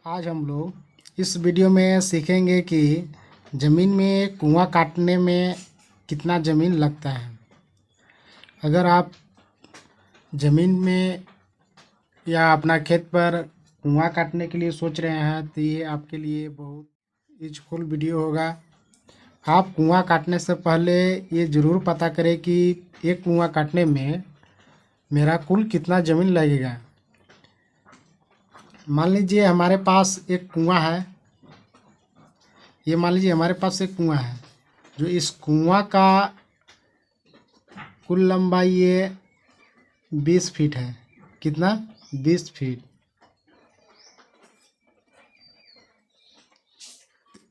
आज हम लोग इस वीडियो में सीखेंगे कि ज़मीन में कुआं काटने में कितना ज़मीन लगता है। अगर आप ज़मीन में या अपना खेत पर कुआं काटने के लिए सोच रहे हैं तो ये आपके लिए बहुत यूजफुल वीडियो होगा। आप कुआं काटने से पहले ये ज़रूर पता करें कि एक कुआं काटने में मेरा कुल कितना ज़मीन लगेगा। मान लीजिए हमारे पास एक कुआं है। ये मान लीजिए हमारे पास एक कुआं है, जो इस कुआं का कुल लंबाई ये 20 फीट है। कितना? 20 फीट।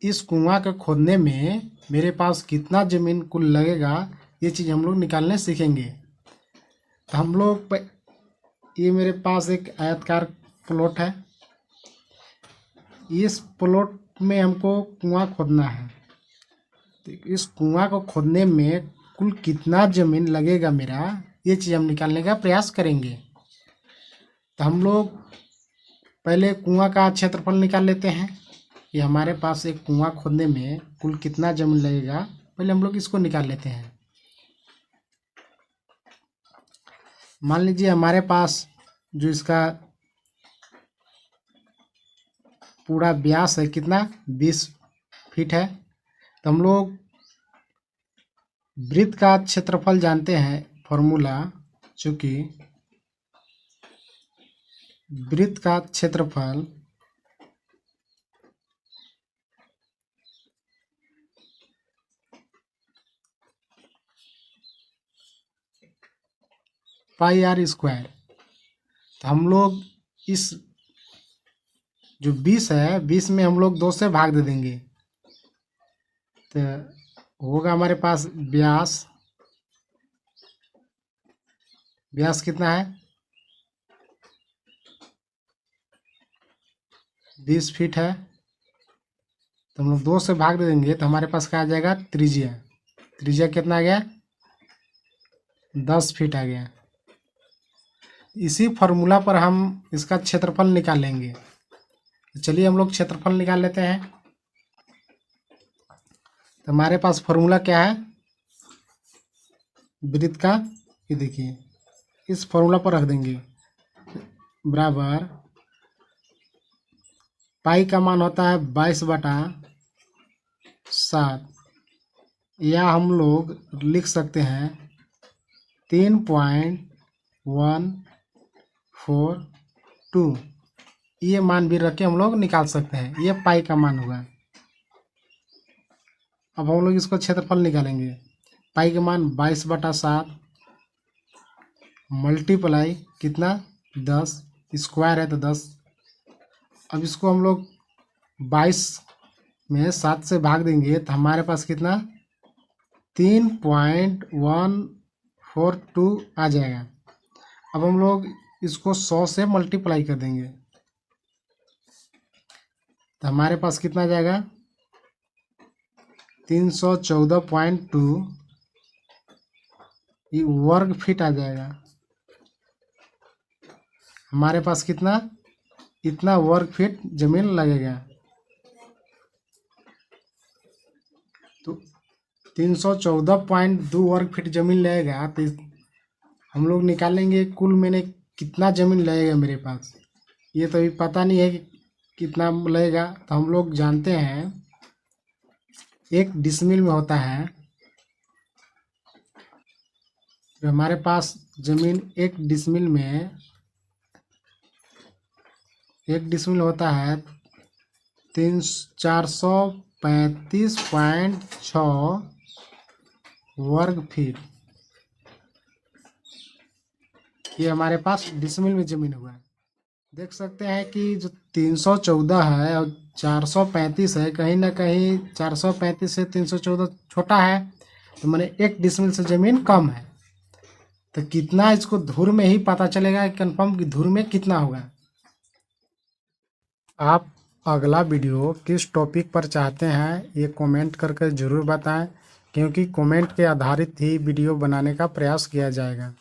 इस कुआं को खोदने में मेरे पास कितना ज़मीन कुल लगेगा, ये चीज़ हम लोग निकालने सीखेंगे। तो हम लोग ये मेरे पास एक आयताकार प्लॉट है। इस प्लॉट में हमको कुआं खोदना है। तो इस कुआं को खोदने में कुल कितना ज़मीन लगेगा मेरा, ये चीज़ हम निकालने का प्रयास करेंगे। तो हम लोग पहले कुआं का क्षेत्रफल निकाल लेते हैं। ये हमारे पास एक कुआं खोदने में कुल कितना ज़मीन लगेगा, पहले हम लोग इसको निकाल लेते हैं। मान लीजिए हमारे पास जो इसका पूरा व्यास है, कितना? 20 फीट है। तो हम लोग वृत्त का क्षेत्रफल जानते हैं, फॉर्मूला, चूँकि वृत्त का क्षेत्रफल पाई आर स्क्वायर। तो हम लोग इस जो 20 है, 20 में हम लोग 2 से भाग दे देंगे। तो होगा हमारे पास व्यास कितना है? 20 फीट है। तो हम लोग 2 से भाग दे देंगे तो हमारे पास क्या आ जाएगा? त्रिज्या कितना आ गया? 10 फीट आ गया। इसी फार्मूला पर हम इसका क्षेत्रफल निकालेंगे। चलिए हम लोग क्षेत्रफल निकाल लेते हैं। तो हमारे पास फार्मूला क्या है वृत्त का? ये देखिए, इस फार्मूला पर रख देंगे, बराबर पाई का मान होता है 22/7, या हम लोग लिख सकते हैं 3.142। ये मान भी रख के हम लोग निकाल सकते हैं। ये पाई का मान होगा। अब हम लोग इसको क्षेत्रफल निकालेंगे। पाई का मान 22/7 मल्टीप्लाई कितना? 10, स्क्वायर है तो 10। अब इसको हम लोग 22 में 7 से भाग देंगे तो हमारे पास कितना? 3.142 आ जाएगा। अब हम लोग इसको 100 से मल्टीप्लाई कर देंगे तो हमारे पास कितना आ जाएगा? 314.2 ये वर्ग फीट आ जाएगा। हमारे पास कितना? इतना वर्ग फीट जमीन लगेगा। तो 314.2 वर्ग फीट जमीन लगेगा। तो हम लोग निकालेंगे कुल मैंने कितना जमीन लगेगा मेरे पास। ये तो अभी पता नहीं है कि कितना लगेगा। तो हम लोग जानते हैं 1 डिसमिल में होता है। तो हमारे पास जमीन 1 डिसमिल में 1 डिसमिल होता है 435.6 वर्ग फीट। ये हमारे पास डिसमिल में जमीन हुआ है। देख सकते हैं कि जो 314 है और 435 है, कहीं ना कहीं 435 से 314 छोटा है। तो मैंने 1 डिसमिल से ज़मीन कम है। तो कितना, इसको धूर में ही पता चलेगा कंफर्म कि धूर में कितना होगा। आप अगला वीडियो किस टॉपिक पर चाहते हैं ये कमेंट करके ज़रूर बताएं, क्योंकि कमेंट के आधारित ही वीडियो बनाने का प्रयास किया जाएगा।